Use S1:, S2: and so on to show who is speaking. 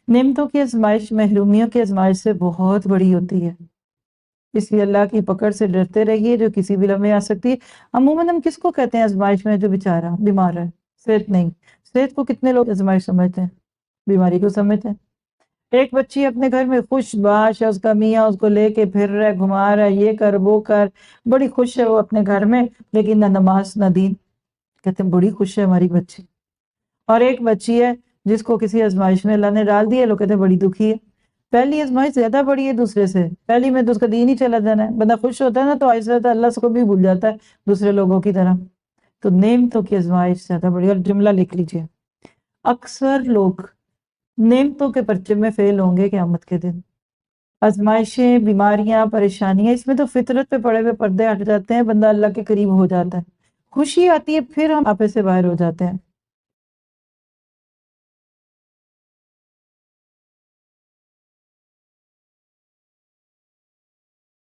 S1: نعمتوں کی آزمائش محرومیوں کی آزمائش سے بہت بڑی ہوتی ہے، اس لیے اللہ کی پکڑ سے ڈرتے رہیے جو کسی بھی لمحے آ سکتی ہے۔ عموماً ہم کس کو کہتے ہیں آزمائش میں؟ جو بیچارہ بیمار ہے، صحت نہیں۔ صحت کو کتنے لوگ آزمائش سمجھتے ہیں؟ بیماری کو سمجھتے ہیں۔ ایک بچی اپنے گھر میں خوش باش ہے، اس کا میاں اس کو لے کے پھر رہا ہے، گھما رہا ہے، یہ کر وہ کر، بڑی خوش ہے وہ اپنے گھر میں، لیکن نہ نماز نہ دین۔ کہتے ہیں بڑی خوش ہے ہماری بچی۔ اور ایک بچی ہے جس کو کسی آزمائش میں اللہ نے ڈال دیا، لوگ کہتے ہیں بڑی دکھی ہے۔ پہلی آزمائش زیادہ بڑی ہے دوسرے سے، پہلی میں تو اس کا دین ہی چلا جانا ہے، بندہ خوش ہوتا ہے نا تو آہستہ اللہ سے کو بھی بھول جاتا ہے دوسرے لوگوں کی طرح۔ تو نعمتوں کی آزمائش زیادہ بڑی ہے۔ اور جملہ لکھ لیجئے، اکثر لوگ نعمتوں کے پرچے میں فیل ہوں گے قیامت کے دن۔ آزمائشیں، بیماریاں، پریشانیاں، اس میں تو فطرت پہ پڑے ہوئے پردے ہٹ جاتے ہیں، بندہ اللہ کے قریب ہو جاتا ہے۔ خوشی آتی ہے پھر ہم آپے سے باہر ہو جاتے ہیں۔